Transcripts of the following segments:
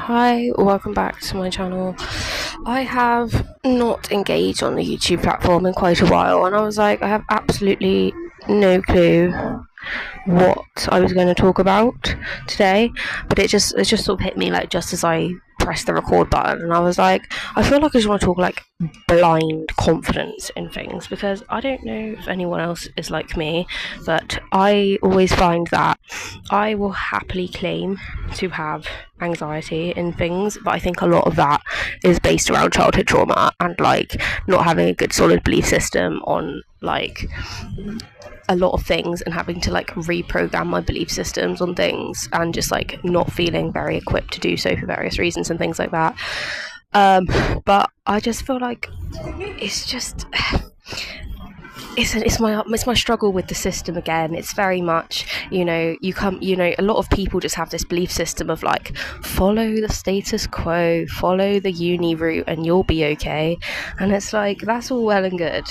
Hi, welcome back to my channel. I have not engaged on the YouTube platform in quite a while, and I was like, I have absolutely no clue what I was going to talk about today, but it just sort of hit me like just as I pressed the record button, and I was like, I feel like I just want to talk like blind confidence in things, because I don't know if anyone else is like me, but I always find that I will happily claim to have anxiety in things, but I think a lot of that is based around childhood trauma and like not having a good solid belief system on like a lot of things, and having to like reprogram my belief systems on things, and just like not feeling very equipped to do so for various reasons and things like that. But I just feel like it's just it's my struggle with the system again. It's very much, a lot of people just have this belief system of like, follow the status quo, follow the uni route and you'll be okay. And it's like, that's all well and good,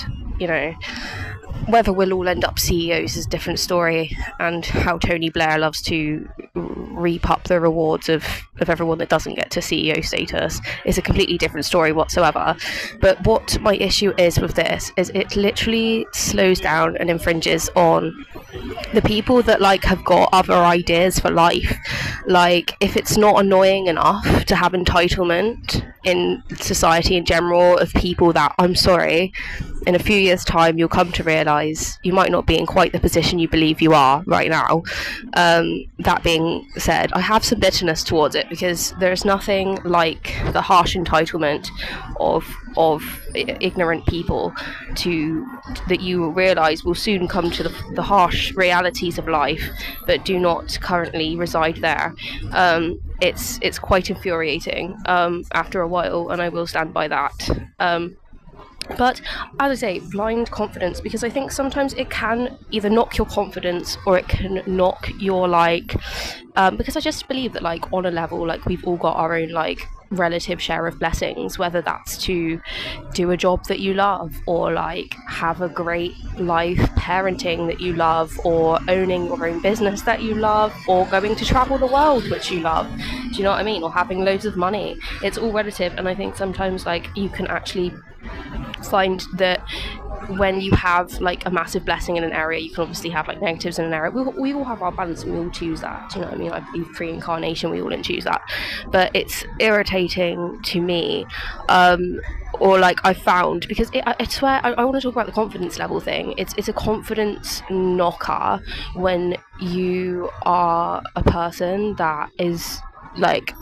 whether we'll all end up CEOs is a different story, and how Tony Blair loves to reap up the rewards of everyone that doesn't get to CEO status is a completely different story whatsoever. But what my issue is with this is it literally slows down and infringes on the people that like have got other ideas for life. Like, if it's not annoying enough to have entitlement in society in general of people that, I'm sorry, in a few years' time you'll come to realise you might not be in quite the position you believe you are right now. That being said, I have some bitterness towards it, because there's nothing like the harsh entitlement of ignorant people that you realise will soon come to the harsh realities of life, but do not currently reside there. It's quite infuriating after a while, and I will stand by that. But as I say, blind confidence, because I think sometimes it can either knock your confidence or it can knock your because I just believe that like on a level, like we've all got our own like relative share of blessings, whether that's to do a job that you love, or like have a great life parenting that you love, or owning your own business that you love, or going to travel the world which you love, do you know what I mean, or having loads of money. It's all relative, and I think sometimes like you can actually find that when you have like a massive blessing in an area, you can obviously have like negatives in an area. We all have our balance, and we all choose that, do you know what I mean? I believe pre-incarnation, we all didn't choose that, but it's irritating to me, or like I found, because I swear I want to talk about the confidence level thing. It's a confidence knocker when you are a person that is like,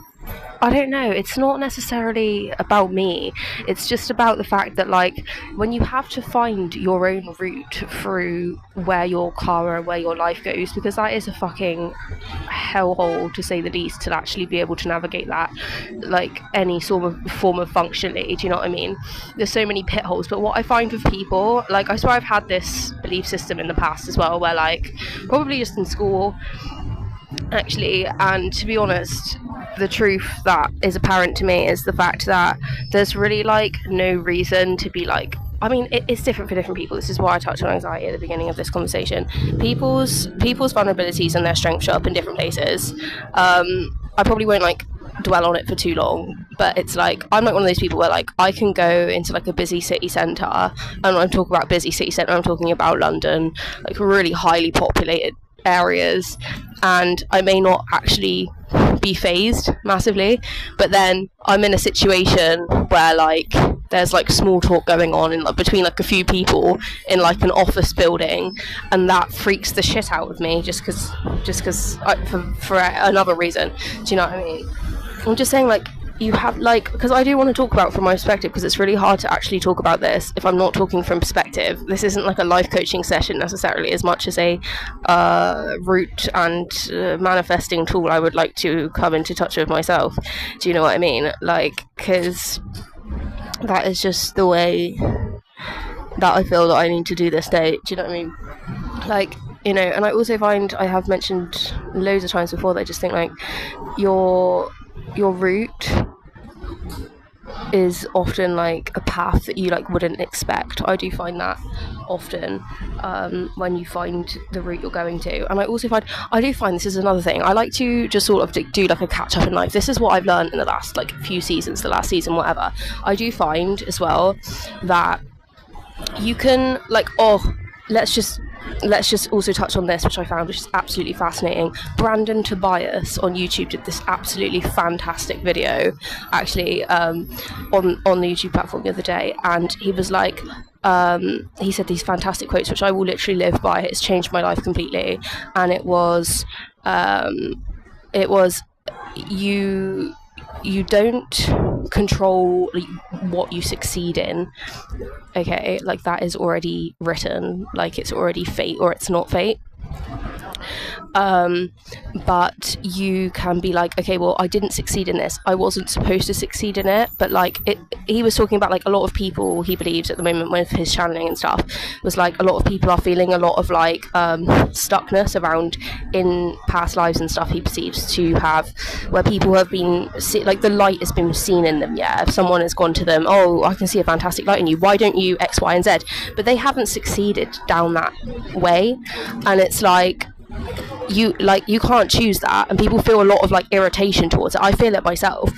I don't know, it's not necessarily about me, it's just about the fact that like when you have to find your own route through where your car or where your life goes, because that is a fucking hellhole to say the least, to actually be able to navigate that like any sort of form of functionally, do you know what I mean? There's so many pit holes. But what I find with people, like I swear I've had this belief system in the past as well, where like probably just in school actually, and to be honest, the truth that is apparent to me is the fact that there's really like no reason to be like, I mean, it's different for different people. This is why I touched on anxiety at the beginning of this conversation. People's vulnerabilities and their strengths show up in different places. I probably won't like dwell on it for too long, but it's like I'm like one of those people where like I can go into like a busy city centre, and when I'm talking about busy city centre, I'm talking about London, like really highly populated areas, and I may not actually be phased massively, but then I'm in a situation where like there's like small talk going on in like between like a few people in like an office building, and that freaks the shit out of me just because for another reason, do you know what I mean? I'm just saying, like, you have like, because I do want to talk about from my perspective, because it's really hard to actually talk about this if I'm not talking from perspective. This isn't like a life coaching session necessarily, as much as a root and manifesting tool I would like to come into touch with myself, do you know what I mean? Like, because that is just the way that I feel that I need to do this day, do you know what I mean? Like, and I also find, I have mentioned loads of times before, that I just think like your route is often like a path that you like wouldn't expect. I do find that often when you find the route you're going to. And I also find, I do find this is another thing, I like to just sort of do like a catch up in life. This is what I've learned in the last like few seasons, the last season, whatever. I do find as well that you can like, let's just also touch on this, which I found, which is absolutely fascinating. Brandon Tobias on YouTube did this absolutely fantastic video, actually, on the YouTube platform the other day, and he was like, he said these fantastic quotes, which I will literally live by. It's changed my life completely, and it was you don't control what you succeed in. Okay, like that is already written, like it's already fate or it's not fate. But you can be like, okay, well, I didn't succeed in this, I wasn't supposed to succeed in it. But like he was talking about like a lot of people, he believes at the moment with his channeling and stuff, was like a lot of people are feeling a lot of like stuckness around in past lives and stuff he perceives to have, where people have been like the light has been seen in them. Yeah, if someone has gone to them, oh, I can see a fantastic light in you, why don't you X, Y and Z, but they haven't succeeded down that way. And it's like you can't choose that, and people feel a lot of like irritation towards it. I feel it myself,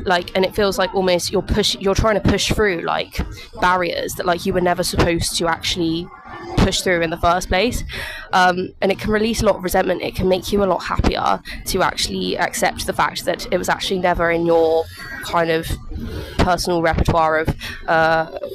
like, and it feels like almost you're trying to push through like barriers that like you were never supposed to actually push through in the first place. And it can release a lot of resentment. It can make you a lot happier to actually accept the fact that it was actually never in your kind of personal repertoire of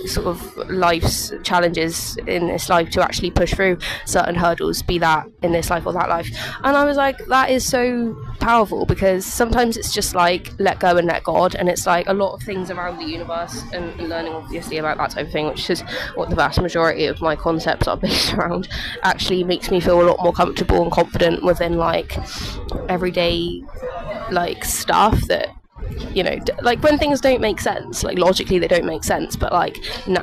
sort of life's challenges in this life to actually push through certain hurdles, be that in this life or that life. And I was like, that is so powerful, because sometimes it's just like let go and let God, and it's like a lot of things around the universe and learning obviously about that type of thing, which is what the vast majority of my concepts are based around, actually makes me feel a lot more comfortable and confident within like everyday like stuff that, you know, like when things don't make sense, like logically they don't make sense, but like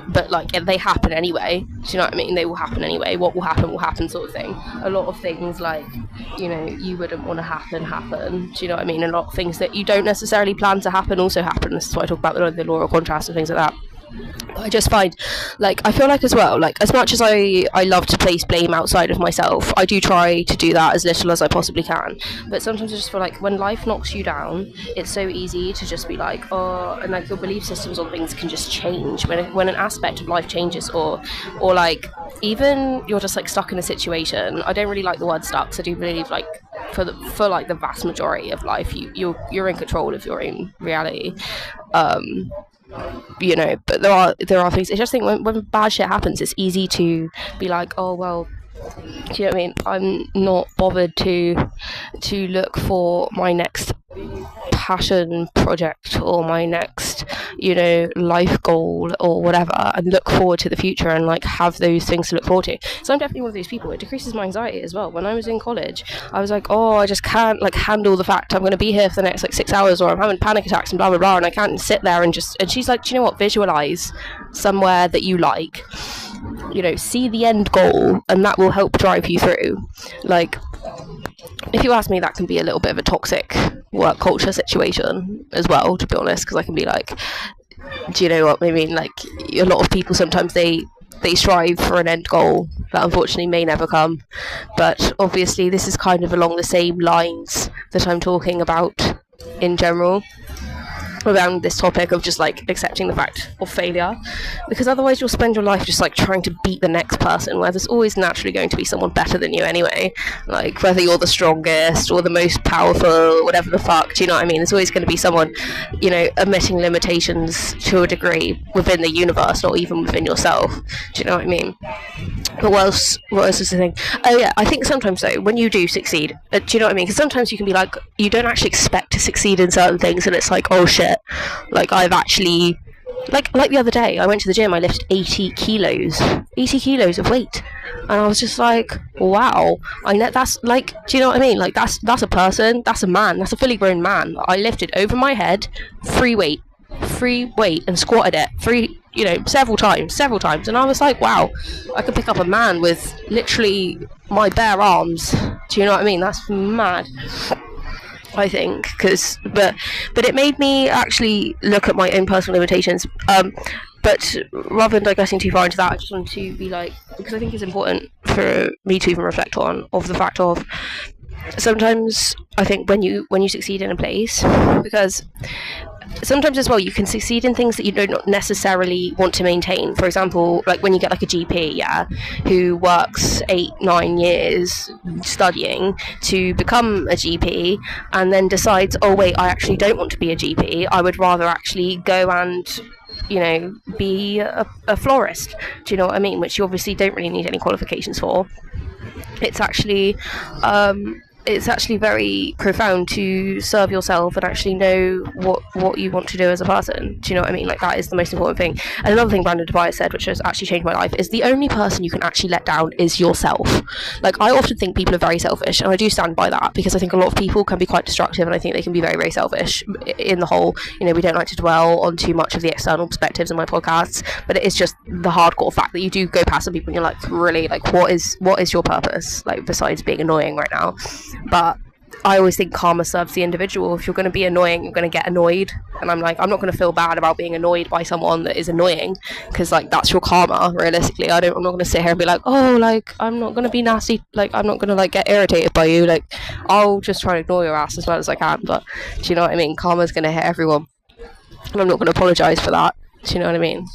but like they happen anyway. Do you know what I mean? They will happen anyway. What will happen sort of thing. A lot of things like, you know, you wouldn't want to happen. Do you know what I mean? A lot of things that you don't necessarily plan to happen also happen. This is why I talk about the law of contrast and things like that. I just find, like, I feel like as well, like, as much as I love to place blame outside of myself, I do try to do that as little as I possibly can. But sometimes I just feel like when life knocks you down, it's so easy to just be like, oh, and like your belief systems on things can just change when an aspect of life changes, or like even you're just like stuck in a situation. I don't really like the word stuck, because I do believe like for like the vast majority of life, you're in control of your own reality. You know, but there are things. I just think when bad shit happens, it's easy to be like, oh well, do you know what I mean? I'm not bothered to look for my next passion project or my next, you know, life goal or whatever, and look forward to the future and like have those things to look forward to. So I'm definitely one of those people. It decreases my anxiety as well. When I was in college, I was like, oh, I just can't like handle the fact I'm going to be here for the next like 6 hours, or I'm having panic attacks and blah blah blah, and I can't sit there and just. And she's like, do you know what? Visualize somewhere that you like. You know, see the end goal, and that will help drive you through. Like, if you ask me, that can be a little bit of a toxic work culture situation as well, to be honest, because I can be like, do you know what I mean? Like, a lot of people sometimes they strive for an end goal that unfortunately may never come. But obviously this is kind of along the same lines that I'm talking about in general around this topic of just like accepting the fact of failure, because otherwise you'll spend your life just like trying to beat the next person, where there's always naturally going to be someone better than you anyway, like whether you're the strongest or the most powerful, whatever the fuck, do you know what I mean? There's always going to be someone, you know, omitting limitations to a degree within the universe, not even within yourself, do you know what I mean? But what else is the thing? Oh yeah, I think sometimes though, when you do succeed, do you know what I mean? Because sometimes you can be like, you don't actually expect to succeed in certain things, and it's like, oh shit, like I've actually, like the other day, I went to the gym, I lifted 80 kilos of weight, and I was just like, wow, that's like, do you know what I mean? Like that's a person, that's a man, that's a fully grown man. I lifted over my head, free weight, and squatted it you know, several times, and I was like, wow, I could pick up a man with literally my bare arms. Do you know what I mean? That's mad. I think, but it made me actually look at my own personal limitations. But rather than digressing too far into that, I just wanted to be like, because I think it's important for me to even reflect on of the fact of sometimes I think when you succeed in a place, because sometimes as well you can succeed in things that you don't necessarily want to maintain. For example, like when you get like a GP, yeah, who works 8-9 years studying to become a GP and then decides, oh wait, I actually don't want to be a GP, I would rather actually go and be a florist. Do you know what I mean? Which you obviously don't really need any qualifications for. It's actually it's actually very profound to serve yourself and actually know what you want to do as a person. Do you know what I mean? Like, that is the most important thing. And another thing Brandon Tobias said, which has actually changed my life, is the only person you can actually let down is yourself. Like, I often think people are very selfish, and I do stand by that, because I think a lot of people can be quite destructive, and I think they can be very, very selfish in the whole, we don't like to dwell on too much of the external perspectives in my podcasts, but it is just the hardcore fact that you do go past some people and you're like, really, like, what is your purpose, like, besides being annoying right now? But I always think karma serves the individual. If you're going to be annoying, you're going to get annoyed. And I'm like, I'm not going to feel bad about being annoyed by someone that is annoying, because, like, that's your karma, realistically. I'm not going to sit here and be like, oh, like, I'm not going to be nasty. Like, I'm not going to, like, get irritated by you. Like, I'll just try and ignore your ass as well as I can. But do you know what I mean? Karma's going to hit everyone. And I'm not going to apologise for that. Do you know what I mean?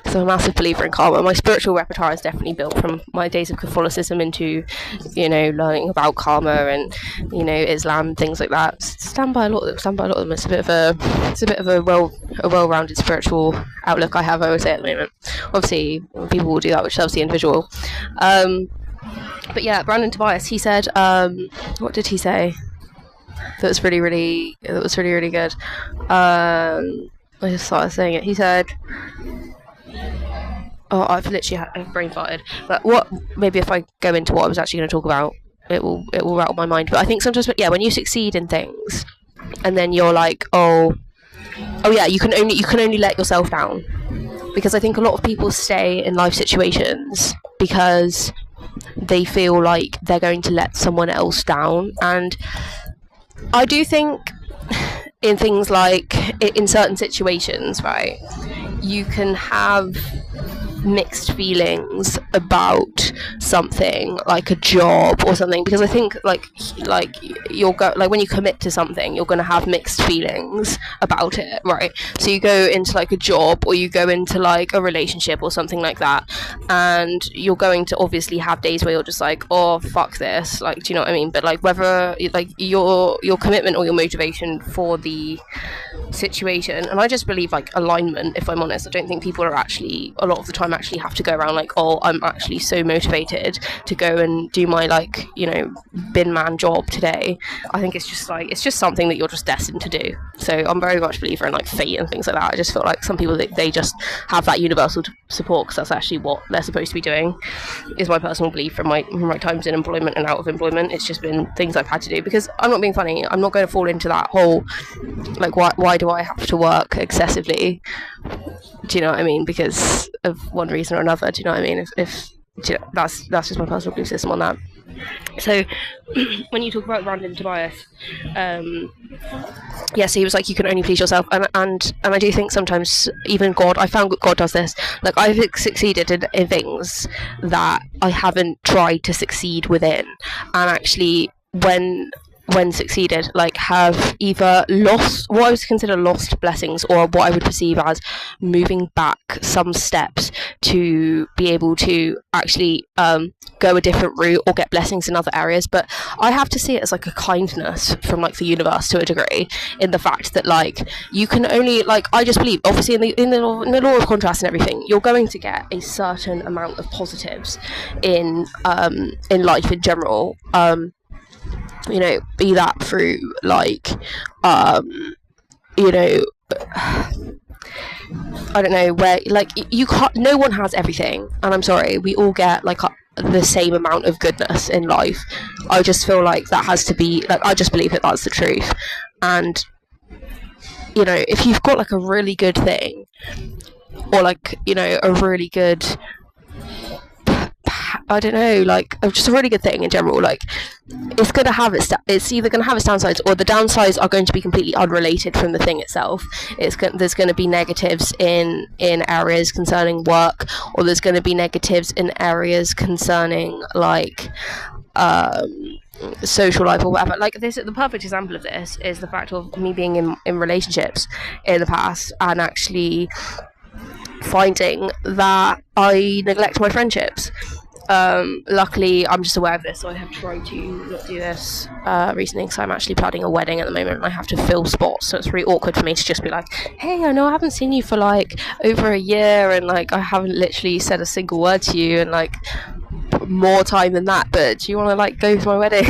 So I'm a massive believer in karma. My spiritual repertoire is definitely built from my days of Catholicism into, learning about karma and, Islam, things like that. Stand by a lot of them. It's a bit of a well-rounded spiritual outlook I have, I would say, at the moment. Obviously, people will do that, which serves the individual. But yeah, Brandon Tobias, he said, what did he say? That was really, really good. I just started saying it. He said, I've brain farted. But maybe if I go into what I was actually going to talk about, it will rattle my mind. But I think sometimes, when you succeed in things, and then you're like, oh yeah, you can only let yourself down, because I think a lot of people stay in life situations because they feel like they're going to let someone else down. And I do think in things like, in certain situations, right, you can have mixed feelings about something like a job or something, because I think like when you commit to something, you're going to have mixed feelings about it, right? So you go into like a job, or you go into like a relationship or something like that, and you're going to obviously have days where you're just like, oh fuck this, like, do you know what I mean? But like, whether like your commitment or your motivation for the situation, and I just believe like alignment, if I'm honest. I don't think people are actually, a lot of the time, actually have to go around like, oh, I'm actually so motivated to go and do my, like, bin man job today. I think it's just something that you're just destined to do. So I'm very much a believer in like fate and things like that. I just feel like some people, they just have that universal support, because that's actually what they're supposed to be doing, is my personal belief from my times in employment and out of employment. It's just been things I've had to do, because I'm not being funny, I'm not going to fall into that whole like, why do I have to work excessively? Do you know what I mean? Because of one reason or another. Do you know what I mean? If that's just my personal belief system on that. So when you talk about Brandon Tobias, so he was like, you can only please yourself, and I do think sometimes even God, I found God does this. Like, I've succeeded in things that I haven't tried to succeed within, and actually when succeeded, like, have either lost what I would consider lost blessings, or what I would perceive as moving back some steps to be able to actually go a different route or get blessings in other areas. But I have to see it as like a kindness from like the universe to a degree, in the fact that like, you can only, like, I just believe, obviously in the law of contrast and everything, you're going to get a certain amount of positives in life in general. Be that through like, I don't know, where like you can't, no one has everything, and I'm sorry, we all get like the same amount of goodness in life. I just feel like that has to be, like, I just believe that that's the truth. And if you've got like a really good thing, or like, a really good I don't know, like, just a really good thing in general. Like, it's going to have it's either going to have its downsides, or the downsides are going to be completely unrelated from the thing itself. There's going to be negatives in areas concerning work, or there's going to be negatives in areas concerning, like, social life or whatever. Like, this, the perfect example of this is the fact of me being in relationships in the past, and actually finding that I neglect my friendships. Luckily, I'm just aware of this, so I have tried to not do this recently, because I'm actually planning a wedding at the moment, and I have to fill spots, so it's really awkward for me to just be like, hey, I know I haven't seen you for like over a year, and like I haven't literally said a single word to you, and like more time than that, but do you want to like go to my wedding?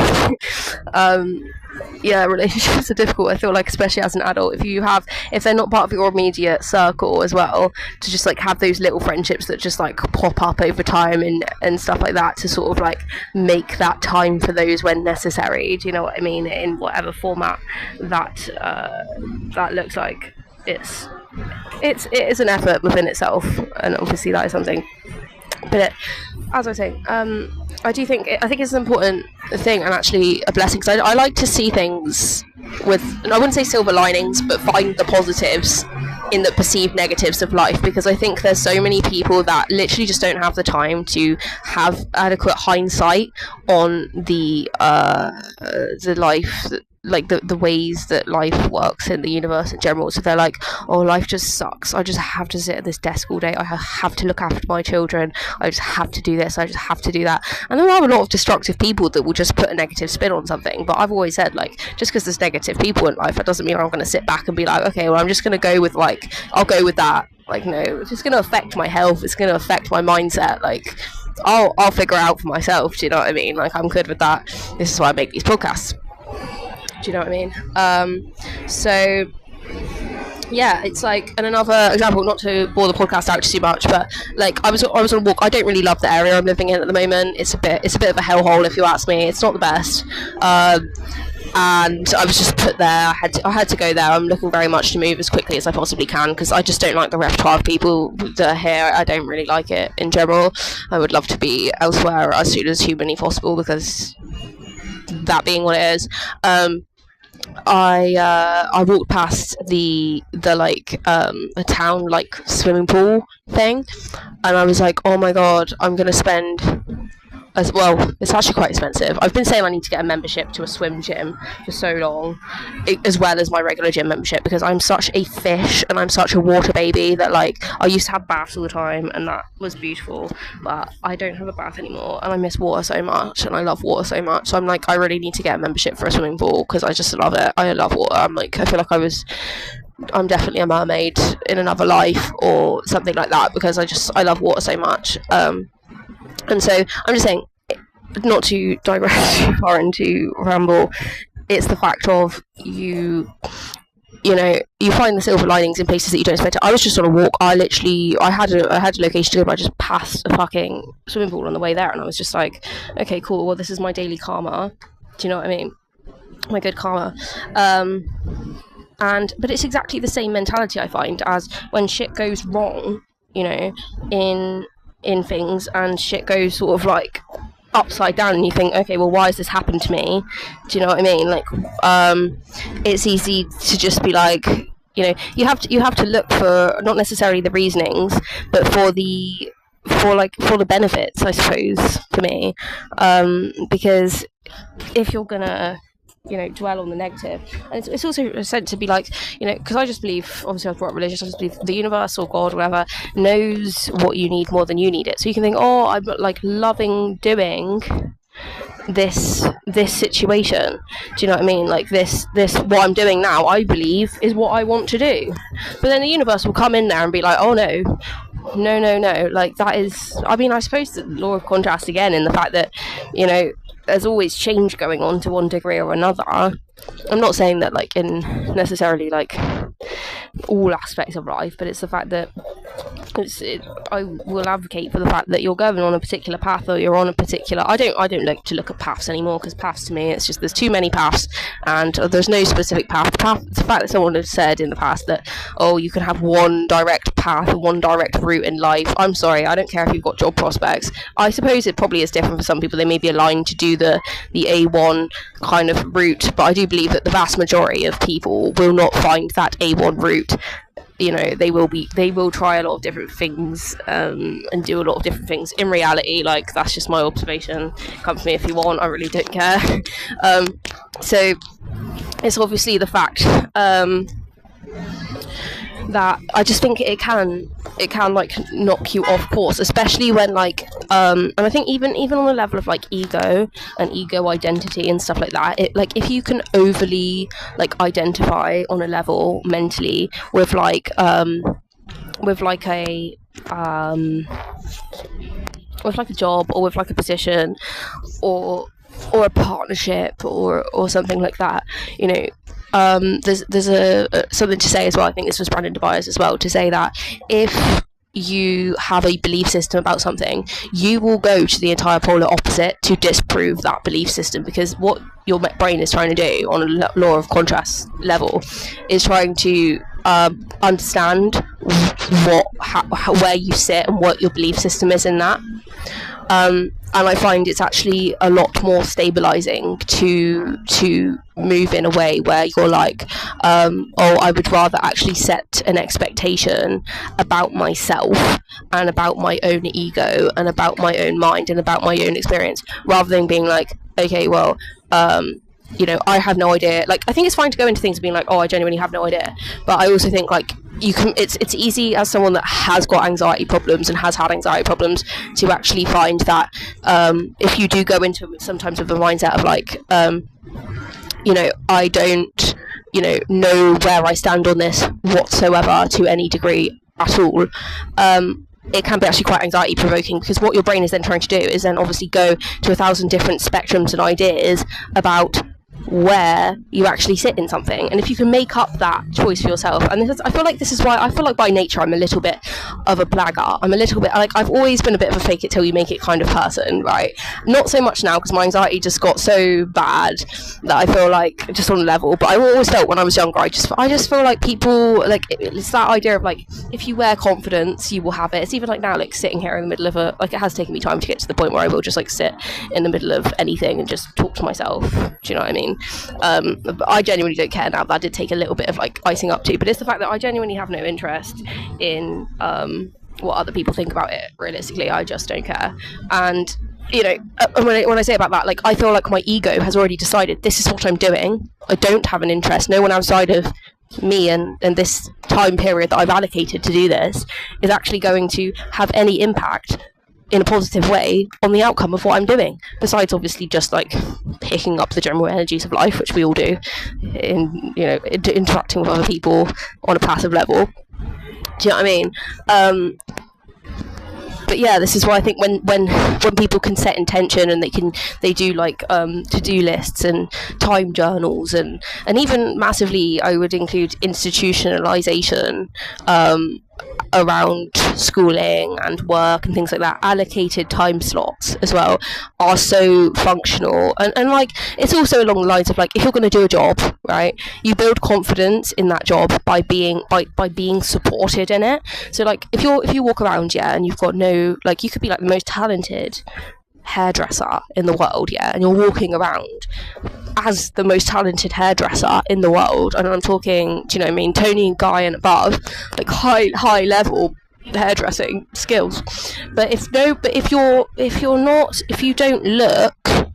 Yeah, relationships are difficult, I feel like, especially as an adult, if they're not part of your immediate circle as well, to just like have those little friendships that just like pop up over time and stuff like that, to sort of like make that time for those when necessary. Do you know what I mean? In whatever format that looks like. It is an effort within itself, and obviously that is something. But as I say, I think it's an important thing, and actually a blessing, because I like to see things with, and I wouldn't say silver linings, but find the positives in the perceived negatives of life, because I think there's so many people that literally just don't have the time to have adequate hindsight on the life, like the ways that life works in the universe in general. So they're like, oh, life just sucks, I just have to sit at this desk all day, I have to look after my children, I just have to do this, I just have to do that. And there are a lot of destructive people that will just put a negative spin on something, but I've always said, like, just because there's negative people in life, that doesn't mean I'm going to sit back and be like, okay, well, I'm just going to go with, like, I'll go with that. Like, no, it's just going to affect my health, it's going to affect my mindset. Like, I'll figure it out for myself, do you know what I mean? Like, I'm good with that. This is why I make these podcasts. Do you know what I mean? So yeah, it's like, and another example, not to bore the podcast out too much, but like I was on a walk. I don't really love the area I'm living in at the moment. It's a bit of a hellhole, if you ask me. It's not the best. And I was just put there. I had to go there. I'm looking very much to move as quickly as I possibly can, because I just don't like the repertoire of people that are here. I don't really like it in general. I would love to be elsewhere as soon as humanly possible, because that being what it is. I walked past the like a town like swimming pool thing, and I was like, oh my god, I'm gonna spend, as well, it's actually quite expensive. I've been saying I need to get a membership to a swim gym for so long, as well as my regular gym membership, because I'm such a fish and I'm such a water baby that, like, I used to have baths all the time, and that was beautiful, but I don't have a bath anymore, and I miss water so much, and I love water so much. So I'm like, I really need to get a membership for a swimming pool, because I just love it. I love water. I feel like I'm definitely a mermaid in another life or something like that, because I love water so much. And so I'm just saying, not to digress too far into ramble, it's the fact of you find the silver linings in places that you don't expect it. I was just on a walk. I had a location to go, but I just passed a fucking swimming pool on the way there, and I was just like, okay, cool, well, this is my daily karma. Do you know what I mean? My good karma. But it's exactly the same mentality, I find, as when shit goes wrong, in things, and shit goes sort of like upside down, and you think, okay, well, why has this happened to me? Do you know what I mean? Like, it's easy to just be like, you have to look for not necessarily the reasonings, but for the benefits, I suppose, for me, because if you're gonna dwell on the negative, and it's also said to be like, because I just believe, obviously I was brought up religious, I just believe the universe or God or whatever knows what you need more than you need it. So you can think, oh, I'm like loving doing this situation, do you know what I mean? Like this what I'm doing now, I believe, is what I want to do, but then the universe will come in there and be like, oh no, like that is, I suppose the law of contrast again, in the fact that there's always change going on to one degree or another. I'm not saying that like in necessarily like all aspects of life, but it's the fact that I will advocate for the fact that you're going on a particular path, or you're on a particular, I don't like to look at paths anymore, because paths to me, it's just, there's too many paths, and there's no specific path. The fact that someone has said in the past that, oh, you can have one direct path and one direct route in life. I'm sorry, I don't care if you've got job prospects. I suppose it probably is different for some people. They may be aligned to do the A1 kind of route, but I do believe that the vast majority of people will not find that A1 route. You know, they will try a lot of different things, and do a lot of different things. In reality, like, that's just my observation. Come for me if you want, I really don't care. So it's obviously the fact that I just think it can like knock you off course, especially when like and I think even on the level of like ego and ego identity and stuff like that, it, like, if you can overly like identify on a level mentally with like a with like a job, or with like a position, or a partnership, or something like that, you know, there's a something to say as well. I think this was Brandon Tobias as well, to say that if you have a belief system about something, you will go to the entire polar opposite to disprove that belief system, because what your brain is trying to do on a law of contrast level is trying to understand where you sit and what your belief system is in that. And I find it's actually a lot more stabilizing to move in a way where you're like, I would rather actually set an expectation about myself and about my own ego and about my own mind and about my own experience, rather than being like, okay, well, you know, I have no idea. Like, I think it's fine to go into things being like, I genuinely have no idea, but I also think like you can, it's easy as someone that has got anxiety problems and has had anxiety problems to actually find that if you do go into it sometimes with a mindset of like, you know, I don't, you know where I stand on this whatsoever to any degree at all, it can be actually quite anxiety provoking, because what your brain is then trying to do is then obviously go to 1,000 different spectrums and ideas about where you actually sit in something. And if you can make up that choice for yourself, and I feel like by nature I'm a little bit of a blagger. I'm a little bit like, I've always been a bit of a fake it till you make it kind of person, right? Not so much now, because my anxiety just got so bad that I feel like, just on a level, but I always felt when I was younger, I just feel like people, like, it's that idea of like, if you wear confidence you will have it. It's even like now, like sitting here in the middle of it has taken me time to get to the point where I will just like sit in the middle of anything and just talk to myself. Do you know what I mean? But I genuinely don't care now. That did take a little bit of like icing up to, but it's the fact that I genuinely have no interest in what other people think about it. Realistically, I just don't care. And you know, when I say about that, like, I feel like my ego has already decided this is what I'm doing. I don't have an interest. No one outside of me and this time period that I've allocated to do this is actually going to have any impact in a positive way on the outcome of what I'm doing, besides obviously just like picking up the general energies of life, which we all do, in, you know, interacting with other people on a passive level. Do you know what I mean? But yeah, this is why I think when people can set intention and they do like to-do lists and time journals and even massively, I would include institutionalization around schooling and work and things like that. Allocated time slots as well are so functional, and like, it's also along the lines of like, if you're going to do a job, right, you build confidence in that job by being supported in it. So like, if you walk around, yeah, and you've got no, like, you could be like the most talented hairdresser in the world, yeah, and you're walking around as the most talented hairdresser in the world, and I'm talking, do you know what I mean, Tony and Guy and above, like high level hairdressing skills. But if you don't look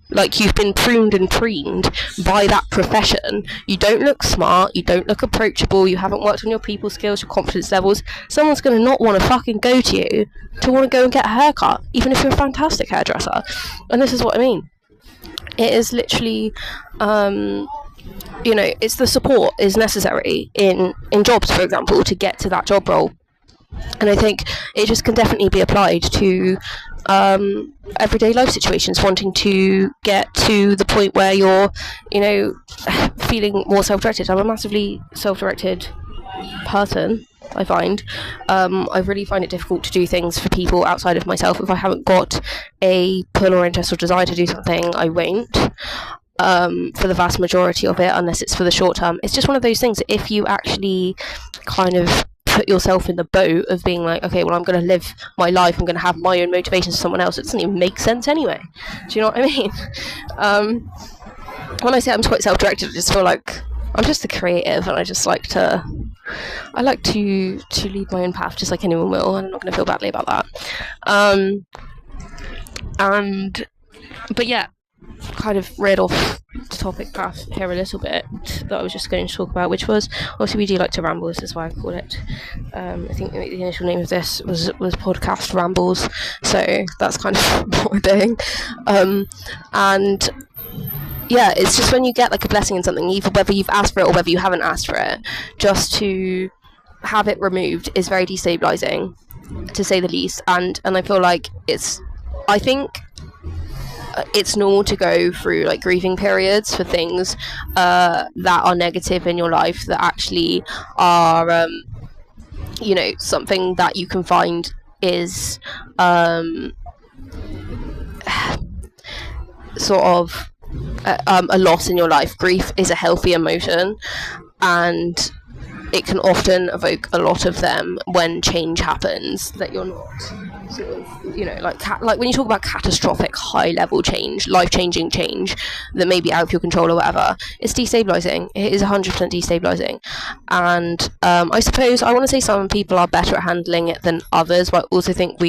like you've been pruned and preened by that profession, you don't look smart, you don't look approachable, you haven't worked on your people skills, your confidence levels, someone's going to not want to fucking go to you to want to go and get a haircut, even if you're a fantastic hairdresser. And this is what I mean. It is literally, you know, it's the support is necessary in jobs, for example, to get to that job role. And I think it just can definitely be applied to everyday life situations, wanting to get to the point where you're, you know, feeling more self-directed. I'm a massively self-directed person, I find. I really find it difficult to do things for people outside of myself. If I haven't got a pull or interest or desire to do something, I won't. For the vast majority of it, unless it's for the short term. It's just one of those things that if you actually kind of put yourself in the boat of being like, okay, well, I'm going to live my life, I'm going to have my own motivations for someone else. It doesn't even make sense anyway. Do you know what I mean? When I say I'm quite self-directed, I just feel like I'm just a creative, and I like to lead my own path, just like anyone will, and I'm not going to feel badly about that. But yeah, kind of read off the topic path here a little bit that I was just going to talk about, which was, obviously we do like to ramble, this is why I call it. I think the initial name of this was podcast Rambles, so that's kind of what we're doing. And yeah, it's just when you get like a blessing in something, either whether you've asked for it or whether you haven't asked for it, just to have it removed is very destabilizing, to say the least. And I feel like I think it's normal to go through like grieving periods for things that are negative in your life, that actually are something that you can find is sort of a loss in your life. Grief is a healthy emotion, and it can often evoke a lot of them when change happens that you're not sort of, like when you talk about catastrophic high level change, life-changing change that may be out of your control or whatever, it's destabilizing. It is 100% destabilizing. And I suppose I want to say some people are better at handling it than others, but I also think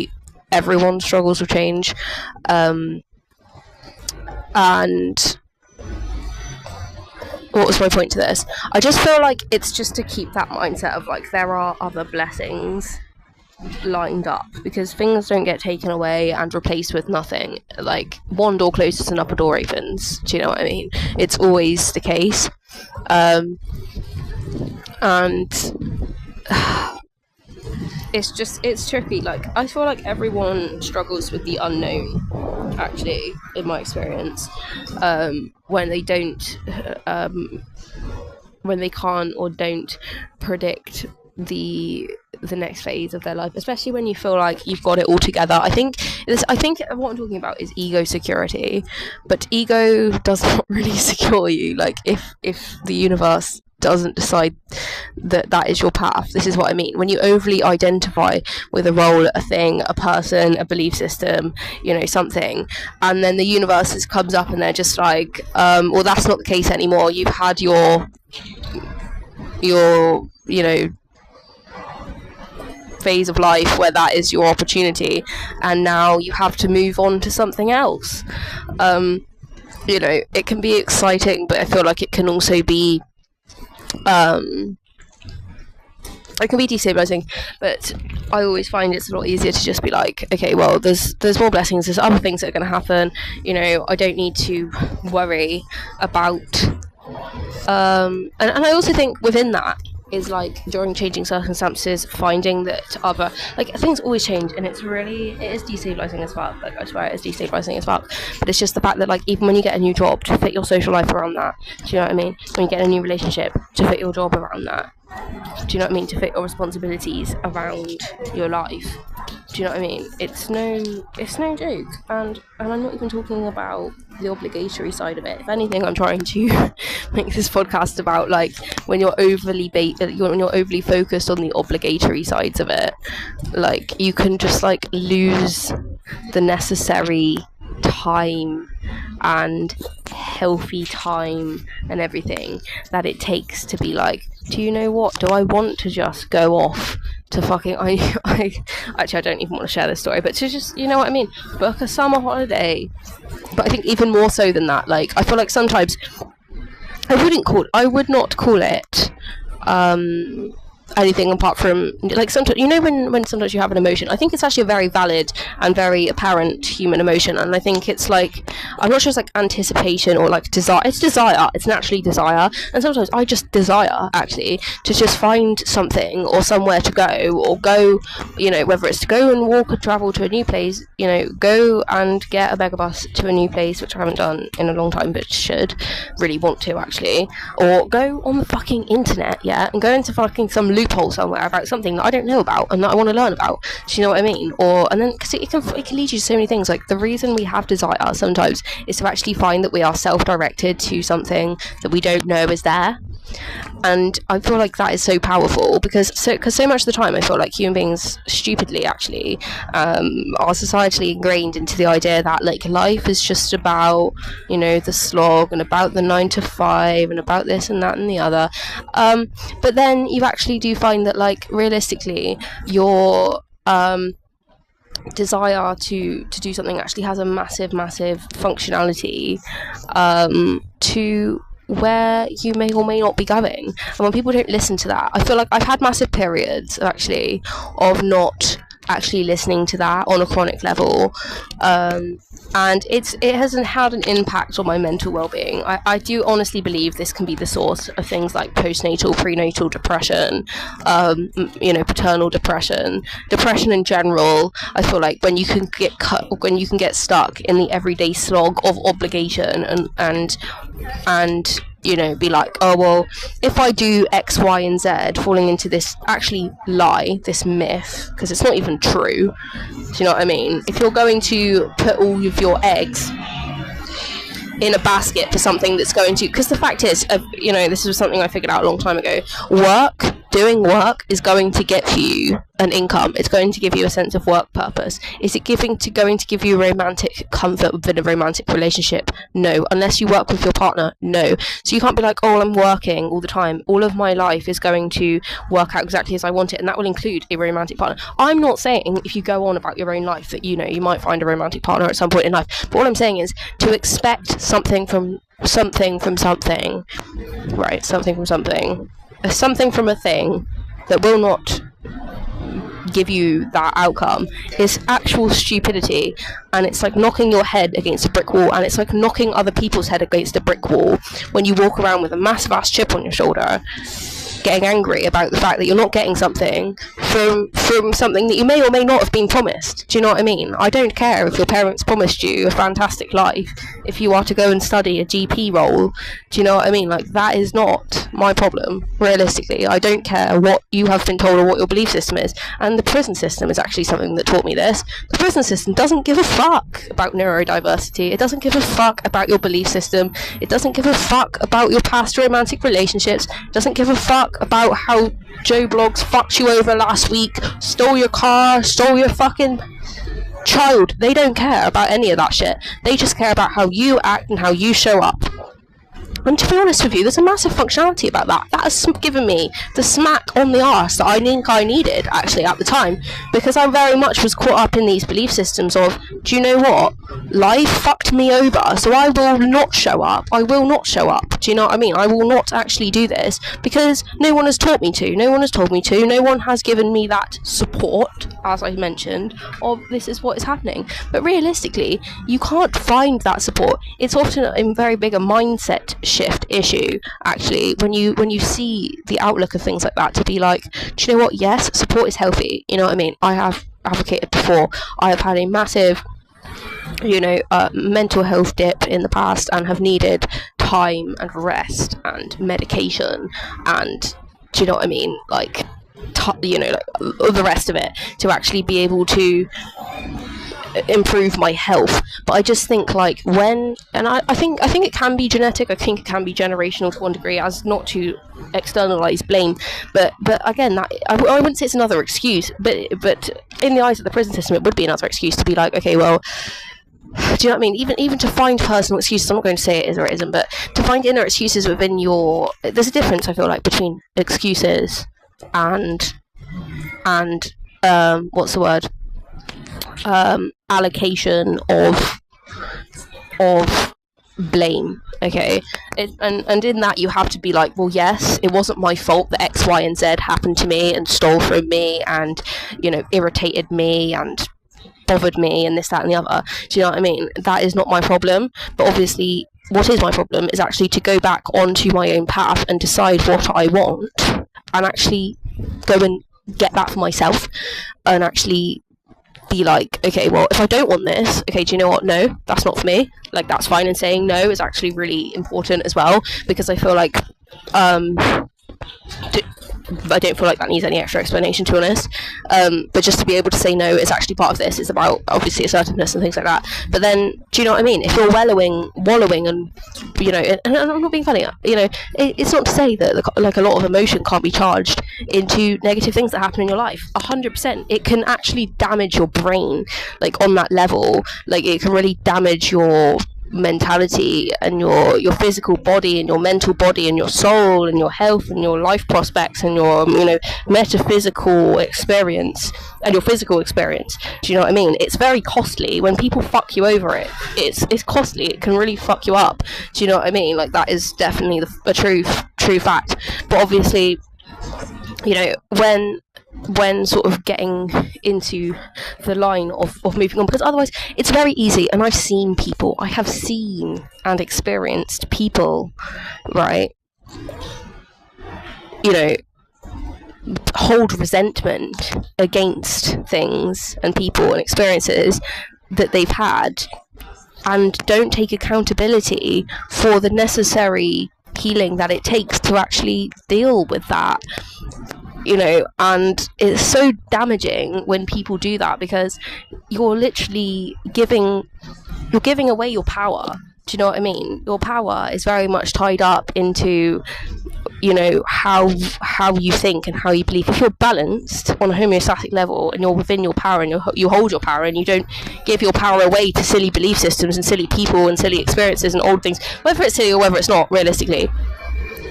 everyone struggles with change. And what was my point to this? I just feel like it's just to keep that mindset of like, there are other blessings lined up, because things don't get taken away and replaced with nothing. Like, one door closes, another door opens. Do you know what I mean? It's always the case. And it's tricky. Like, I feel like everyone struggles with the unknown, actually, in my experience, when they can't or don't predict the next phase of their life, especially when you feel like you've got it all together. I think what I'm talking about is ego security, but ego does not really secure you. Like, if the universe doesn't decide that is your path, this is what I mean. When you overly identify with a role, a thing, a person, a belief system, something, and then the universe comes up and they're just like, well, that's not the case anymore. You've had your phase of life where that is your opportunity, and now you have to move on to something else. It can be exciting, but I feel like it can also be destabilizing. But I always find it's a lot easier to just be like, okay, well, there's more blessings, there's other things that are going to happen. I don't need to worry about and I also think within that is, like, during changing circumstances, finding that other, like, things always change, and it is destabilizing as well. Like, I swear it is destabilizing as well. But it's just the fact that, like, even when you get a new job, to fit your social life around that. Do you know what I mean? When you get a new relationship, to fit your job around that. Do you know what I mean? To fit your responsibilities around your life. Do you know what I mean? It's no joke. And I'm not even talking about the obligatory side of it. If anything, I'm trying to make this podcast about, like, when you're overly focused on the obligatory sides of it, like, you can just, like, lose the necessary time and healthy time and everything that it takes to be like, do you know what? Do I want to just go off to fucking I don't even want to share this story, but to just, you know what I mean, book a summer holiday. But I think even more so than that, like, I feel like sometimes I would not call it anything apart from, like, sometimes, when sometimes you have an emotion, I think it's actually a very valid and very apparent human emotion, and I think it's like, I'm not sure it's like anticipation or like desire. It's desire. It's naturally desire, and sometimes I just desire, actually, to just find something or somewhere to go, or go, whether it's to go and walk or travel to a new place, go and get a mega bus to a new place, which I haven't done in a long time, but should really want to, actually, or go on the fucking internet, and go into fucking some loophole somewhere about something that I don't know about and that I want to learn about. Do you know what I mean? And then, because it can lead you to so many things. Like, the reason we have desire sometimes is to actually find that we are self-directed to something that we don't know is there. And I feel like that is so powerful, because so much of the time I feel like human beings stupidly actually are societally ingrained into the idea that like life is just about, you know, the slog and about the 9 to 5 and about this and that and the other, but then you actually do find that like realistically your desire to do something actually has a massive functionality to where you may or may not be going. And when people don't listen to that, I feel like I've had massive periods actually of not actually listening to that on a chronic level, and it hasn't had an impact on my mental well-being. I do honestly believe this can be the source of things like postnatal, prenatal depression, you know, paternal depression in general. I feel like when you can get stuck in the everyday slog of obligation and you know, be like, oh well, if I do X, Y and Z, falling into this actually lie, this myth, because it's not even true. Do you know what I mean? If you're going to put all of your eggs in a basket for something that's going to, because the fact is, you know, this was something I figured out a long time ago, doing work is going to get you an income. It's going to give you a sense of work purpose. Is it going to give you romantic comfort within a romantic relationship? No. Unless you work with your partner? No. So you can't be like, oh, I'm working all the time, all of my life is going to work out exactly as I want it, and that will include a romantic partner. I'm not saying if you go on about your own life that, you know, you might find a romantic partner at some point in life, but all I'm saying is to expect something from something, right? Something from a thing that will not give you that outcome is actual stupidity. And it's like knocking your head against a brick wall, and it's like knocking other people's head against a brick wall when you walk around with a massive ass chip on your shoulder, getting angry about the fact that you're not getting something from something that you may or may not have been promised. Do you know what I mean? I don't care if your parents promised you a fantastic life if you are to go and study a GP role. Do you know what I mean? Like, that is not my problem, realistically. I don't care what you have been told or what your belief system is. And the prison system is actually something that taught me this. The prison system doesn't give a fuck about neurodiversity. It doesn't give a fuck about your belief system. It doesn't give a fuck about your past romantic relationships. It doesn't give a fuck about how Joe Blogs fucked you over last week, stole your car, stole your fucking child. They don't care about any of that shit. They just care about how you act and how you show up. And to be honest with you, there's a massive functionality about that. That has given me the smack on the arse that I think I needed, actually, at the time. Because I very much was caught up in these belief systems of, do you know what? Life fucked me over, so I will not show up. I will not show up. Do you know what I mean? I will not actually do this because no one has taught me to. No one has told me to. No one has given me that support, as I mentioned, of this is what is happening. But realistically, you can't find that support. It's often a very big a mindset shift issue, actually, when you see the outlook of things like that, to be like, do you know what? Yes, support is healthy. You know what I mean? I have advocated before. I have had a massive, you know, mental health dip in the past and have needed time and rest and medication and, do you know what I mean? Like, you know, like the rest of it to actually be able to improve my health. But I just think, like, when, and I think it can be genetic. I think it can be generational to one degree, as not to externalize blame, but again, that I wouldn't say it's another excuse, but in the eyes of the prison system it would be another excuse to be like, okay, well, do you know what I mean? Even to find personal excuses, I'm not going to say it is or it isn't, but to find inner excuses within your, there's a difference, I feel like, between excuses and what's the word, allocation of blame. Okay, and in that you have to be like, well, yes, it wasn't my fault that X, Y and Z happened to me and stole from me and, you know, irritated me and bothered me and this, that and the other. Do you know what I mean? That is not my problem. But obviously what is my problem is actually to go back onto my own path and decide what I want and actually go and get that for myself and actually be like, okay, well, if I don't want this, okay, do you know what? No, that's not for me. Like, that's fine. And saying no is actually really important as well, because I feel like I don't feel like that needs any extra explanation, to be honest. But just to be able to say no, it's actually part of this. It's about obviously assertiveness and things like that. But then, do you know what I mean? If you're wallowing, and you know, and I'm not being funny, you know, it's not to say that like a lot of emotion can't be charged into negative things that happen in your life. 100%, it can actually damage your brain, like on that level. Like it can really damage your mentality and your physical body and your mental body and your soul and your health and your life prospects and your, you know, metaphysical experience and your physical experience. Do you know what I mean? It's very costly when people fuck you over it. It's costly. It can really fuck you up. Do you know what I mean? Like that is definitely a true fact. But obviously, you know, when sort of getting into the line of moving on, because otherwise it's very easy, and I have seen and experienced people, right, you know, hold resentment against things and people and experiences that they've had, and don't take accountability for the necessary healing that it takes to actually deal with that. You know, and it's so damaging when people do that, because you're literally giving away your power. Do you know what I mean? Your power is very much tied up into, you know, how you think and how you believe. If you're balanced on a homeostatic level and you're within your power and you hold your power and you don't give your power away to silly belief systems and silly people and silly experiences and old things, whether it's silly or whether it's not, realistically,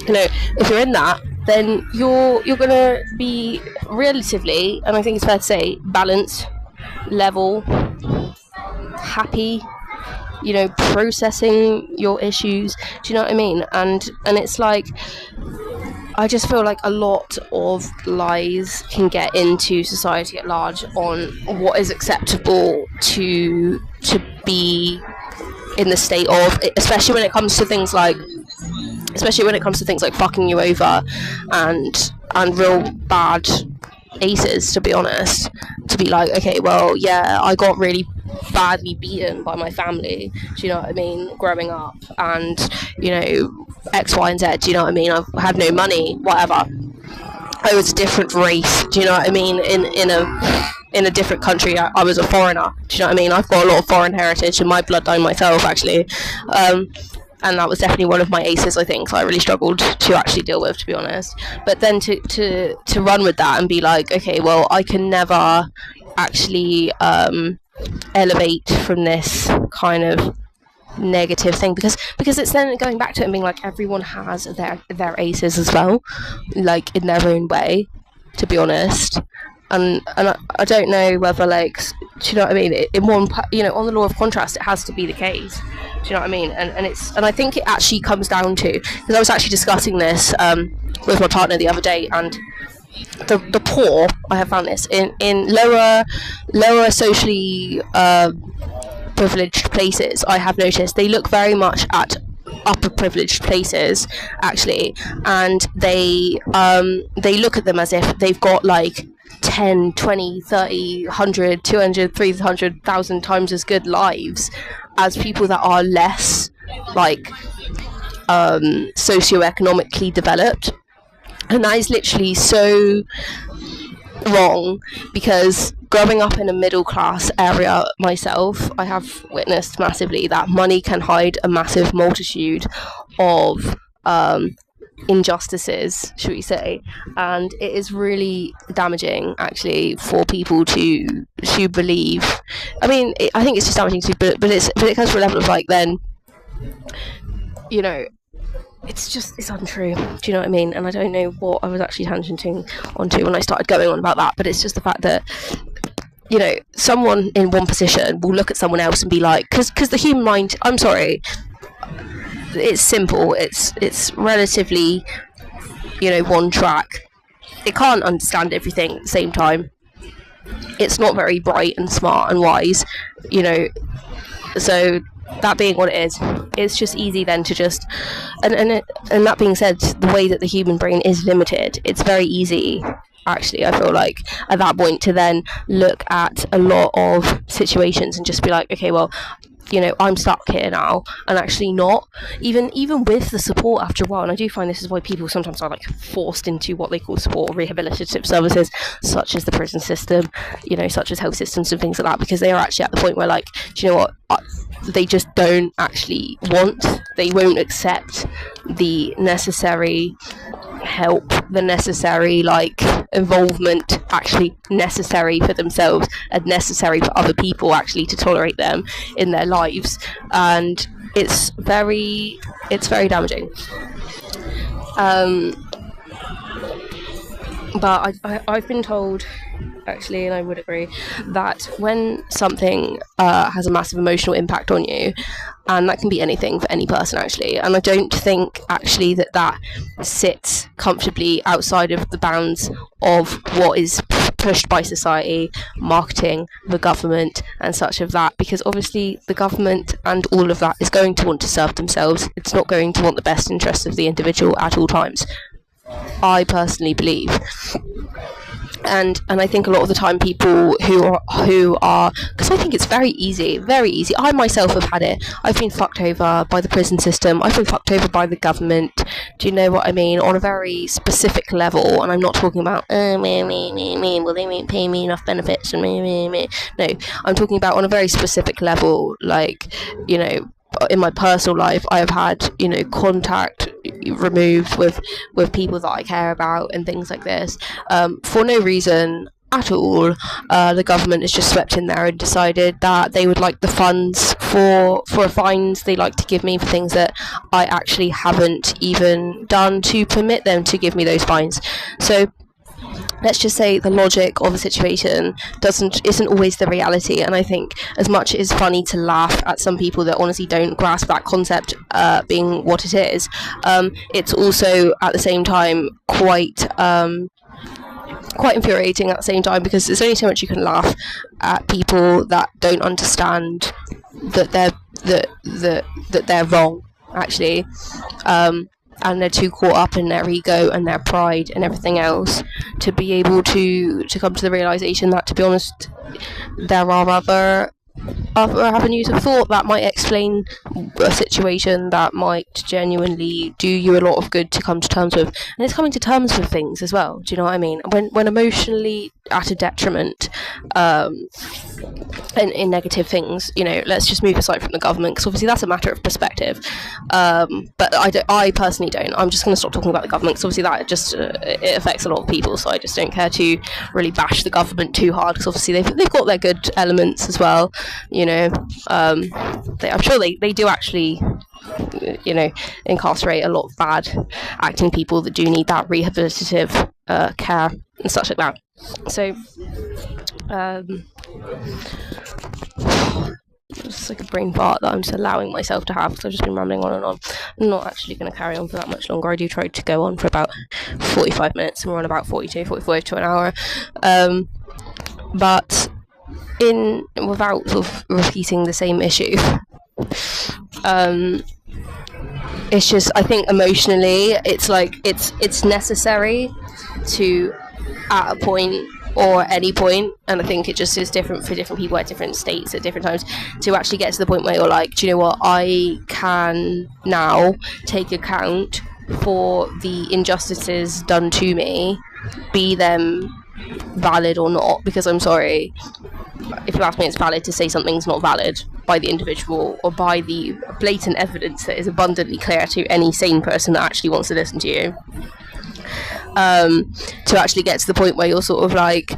you know, if you're in that, then you're gonna be relatively, and I think it's fair to say, balanced, level, happy, you know, processing your issues. Do you know what I mean? And it's like, I just feel like a lot of lies can get into society at large on what is acceptable to be in the state of, especially when it comes to things like fucking you over and real bad aces, to be honest. To be like, okay, well, yeah, I got really badly beaten by my family, do you know what I mean, growing up, and, you know, X, Y, and Z, do you know what I mean, I've had no money, whatever. I was a different race, do you know what I mean, in a different country. I was a foreigner, do you know what I mean. I've got a lot of foreign heritage in my bloodline myself, actually, and that was definitely one of my aces, I think, I really struggled to actually deal with, to be honest. But then to run with that and be like, okay, well, I can never actually elevate from this kind of negative thing, because it's then going back to it and being like, everyone has their aces as well, like in their own way, to be honest. And I don't know whether, like, do you know what I mean, in one, you know, on the law of contrast, it has to be the case, do you know what I mean. And I think it actually comes down to, because I was actually discussing this with my partner the other day, and the poor, I have found this in lower socially privileged places, I have noticed they look very much at upper privileged places, actually, and they look at them as if they've got like 10, 20, 30, 100, 200, 300,000 times as good lives as people that are less, like, socioeconomically developed. And that is literally so wrong, because growing up in a middle class area myself, I have witnessed massively that money can hide a massive multitude of injustices, should we say, and it is really damaging, actually, for people to believe. I mean, I think it's just damaging to, but it comes to a level of, like, then, you know, it's untrue, do you know what I mean? And I don't know what I was actually tangenting onto when I started going on about that, but it's just the fact that, you know, someone in one position will look at someone else and be like, because the human mind, I'm sorry, it's simple, it's relatively, you know, one track. It can't understand everything at the same time. It's not very bright and smart and wise, you know. So that being what it is, it's just easy then to just, and that being said, the way that the human brain is limited, it's very easy, actually, I feel like, at that point, to then look at a lot of situations and just be like, okay, well, you know, I'm stuck here now, and actually not, even with the support after a while. And I do find this is why people sometimes are like forced into what they call support or rehabilitative services, such as the prison system, you know, such as health systems and things like that, because they are actually at the point where, like, do you know what, they just don't actually they won't accept the necessary help, the necessary, like, involvement actually necessary for themselves and necessary for other people actually to tolerate them in their lives. And it's very damaging. But I've been told, actually, and I would agree, that when something has a massive emotional impact on you, and that can be anything for any person, actually, and I don't think actually that sits comfortably outside of the bounds of what is pushed by society, marketing, the government, and such of that, because obviously the government and all of that is going to want to serve themselves. It's not going to want the best interests of the individual at all times, I personally believe. And I think a lot of the time people who are, because I think it's very easy, I myself have had it, I've been fucked over by the prison system, I've been fucked over by the government, do you know what I mean, on a very specific level. And I'm not talking about well, they won't pay me enough benefits and no, I'm talking about on a very specific level, like, you know, in my personal life, I have had, you know, contact removed with people that I care about and things like this, for no reason at all. The government has just swept in there and decided that they would like the funds for fines they like to give me for things that I actually haven't even done to permit them to give me those fines. So let's just say the logic of the situation isn't always the reality. And I think as much as it's funny to laugh at some people that honestly don't grasp that concept being what it is, it's also at the same time quite infuriating at the same time, because there's only so much you can laugh at people that don't understand that they're wrong, actually. And they're too caught up in their ego and their pride and everything else to be able to come to the realization that, to be honest, there are other avenues of thought that might explain a situation that might genuinely do you a lot of good to come to terms with. And it's coming to terms with things as well, do you know what I mean? When emotionally at a detriment, in negative things, you know, let's just move aside from the government, because obviously that's a matter of perspective, but I personally don't. I'm just going to stop talking about the government, because obviously that just it affects a lot of people, so I just don't care to really bash the government too hard, because obviously they've got their good elements as well, you know. I'm sure they do actually, you know, incarcerate a lot of bad acting people that do need that rehabilitative care and such like that. So it's like a brain fart that I'm just allowing myself to have, because I've just been rambling on and on. I'm not actually going to carry on for that much longer. I do try to go on for about 45 minutes, and we're on about 45 to an hour. But without sort of repeating the same issue, it's just, I think emotionally it's like it's necessary to, at a point or any point, and I think it just is different for different people at different states at different times, to actually get to the point where you're like, do you know what, I can now take account for the injustices done to me, be them valid or not, because I'm sorry, if you ask me, it's valid to say something's not valid by the individual or by the blatant evidence that is abundantly clear to any sane person that actually wants to listen to you. To actually get to the point where you're sort of like,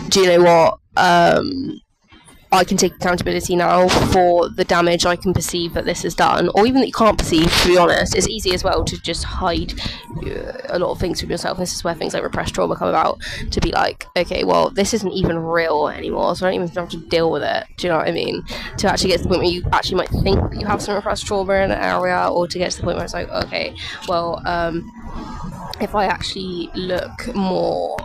do you know what, I can take accountability now for the damage I can perceive that this has done, or even that you can't perceive, to be honest. It's easy as well to just hide a lot of things from yourself. This is where things like repressed trauma come about, to be like, okay, well, this isn't even real anymore, so I don't even have to deal with it, do you know what I mean? To actually get to the point where you actually might think that you have some repressed trauma in an area, or to get to the point where it's like, okay, well, if I actually look more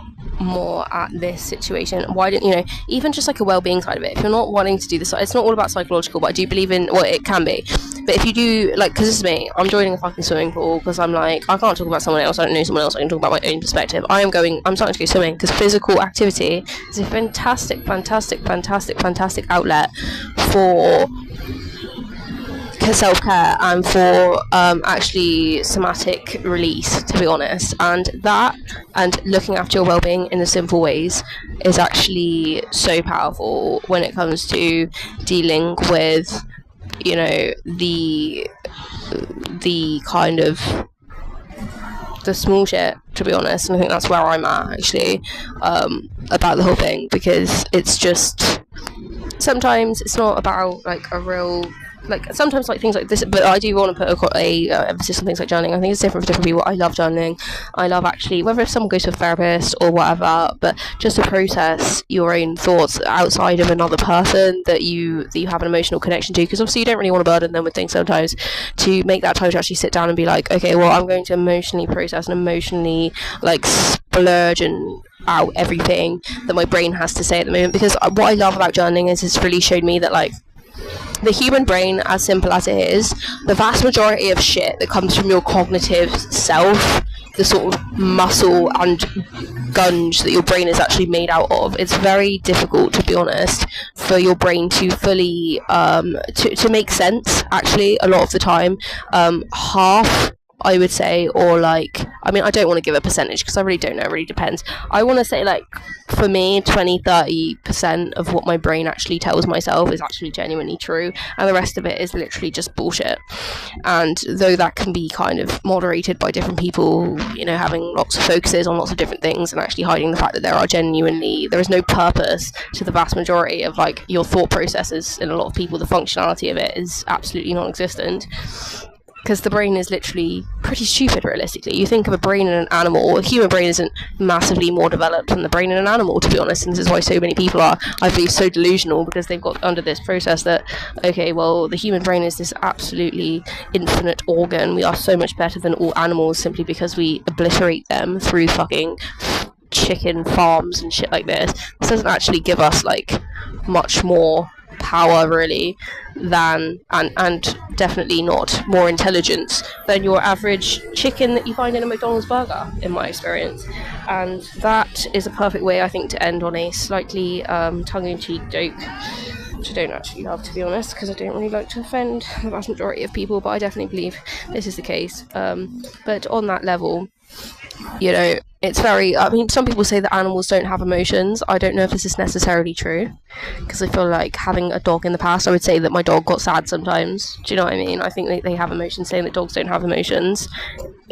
at this situation, why don't, you know, even just like a well-being side of it, if you're not wanting to do this, it's not all about psychological, but I do believe in, well, it can be, But if you do, like, because this is me, I'm joining a fucking swimming pool because I'm like, I can't talk about someone else, I don't know someone else, I can talk about my own perspective. I'm starting to go swimming because physical activity is a fantastic outlet for self-care and for actually somatic release, to be honest. And looking after your well-being in the simple ways is actually so powerful when it comes to dealing with, you know, the kind of the small shit, to be honest. And I think that's where I'm at, actually, about the whole thing, because it's just, sometimes it's not about like a real, like, sometimes like things like this, but I do want to put a emphasis on things like journaling. I think it's different for different people. I love journaling. I love, actually, whether if someone goes to a therapist or whatever, but just to process your own thoughts outside of another person that you have an emotional connection to, because obviously you don't really want to burden them with things sometimes, to make that time to actually sit down and be like, okay, well, I'm going to emotionally process and emotionally like splurge and out everything that my brain has to say at the moment. Because what I love about journaling is it's really showed me that, like, the human brain, as simple as it is, the vast majority of shit that comes from your cognitive self, the sort of muscle and gunge that your brain is actually made out of, it's very difficult, to be honest, for your brain to fully to make sense, actually, a lot of the time. Half, I would say, or like, I mean, I don't want to give a percentage because I really don't know, it really depends. I want to say, like, for me, 20-30% of what my brain actually tells myself is actually genuinely true, and the rest of it is literally just bullshit. And though that can be kind of moderated by different people, you know, having lots of focuses on lots of different things and actually hiding the fact that there is no purpose to the vast majority of, like, your thought processes. In a lot of people, the functionality of it is absolutely non-existent, because the brain is literally pretty stupid, realistically. You think of a brain in an animal, a human brain isn't massively more developed than the brain in an animal, to be honest, and this is why so many people are, I believe, so delusional, because they've got under this process that, okay, well, the human brain is this absolutely infinite organ, we are so much better than all animals simply because we obliterate them through fucking chicken farms and shit like this. This doesn't actually give us, like, much more power, really, than, and definitely not more intelligence than your average chicken that you find in a McDonald's burger, in my experience. And that is a perfect way, I think, to end on a slightly tongue-in-cheek joke, which I don't actually love, to be honest, because I don't really like to offend the vast majority of people, but I definitely believe this is the case. But on that level, you know, it's very, I mean, some people say that animals don't have emotions. I don't know if this is necessarily true, because I feel like, having a dog in the past, I would say that my dog got sad sometimes. Do you know what I mean? I think they have emotions. Saying that dogs don't have emotions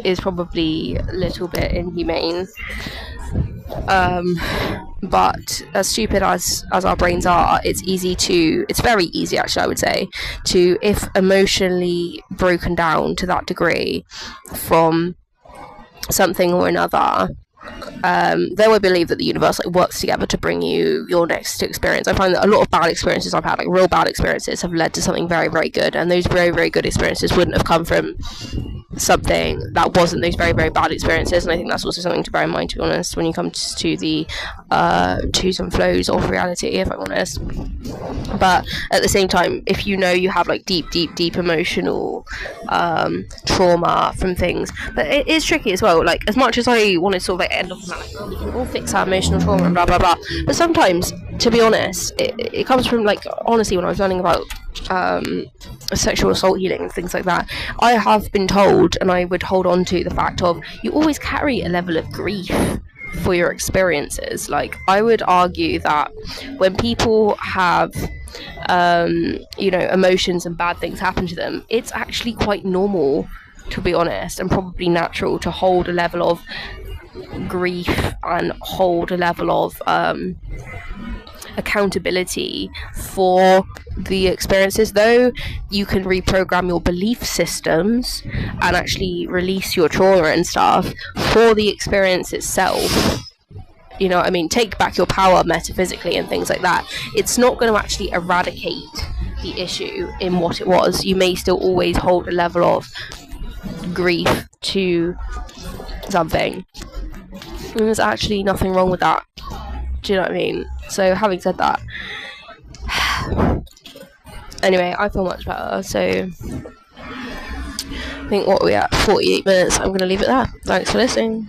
is probably a little bit inhumane. But as stupid as our brains are, it's very easy, actually, I would say, to, if emotionally broken down to that degree from something or another, then I believe that the universe, like, works together to bring you your next experience. I find that a lot of bad experiences I've had, like real bad experiences, have led to something very, very good, and those very, very good experiences wouldn't have come from something that wasn't those very, very bad experiences. And I think that's also something to bear in mind, to be honest, when you come to the twos and flows of reality, if I'm honest. But at the same time, if you know you have, like, deep emotional trauma from things, but it is tricky as well. Like, as much as I want to sort of, like, end off on that, like, oh, we can all fix our emotional trauma and blah blah blah, but sometimes, to be honest, it comes from, like, honestly, when I was learning about sexual assault healing and things like that, I have been told, and I would hold on to the fact of, you always carry a level of grief for your experiences. Like, I would argue that when people have you know, emotions and bad things happen to them, it's actually quite normal, to be honest, and probably natural to hold a level of grief and hold a level of accountability for the experiences. Though you can reprogram your belief systems and actually release your trauma and stuff for the experience itself, you know what I mean, take back your power metaphysically and things like that, it's not going to actually eradicate the issue in what it was. You may still always hold a level of grief to something, and there's actually nothing wrong with that. Do you know what I mean? So, having said that, anyway, I feel much better. So I think what we're at 48 minutes. I'm going to leave it there. Thanks for listening.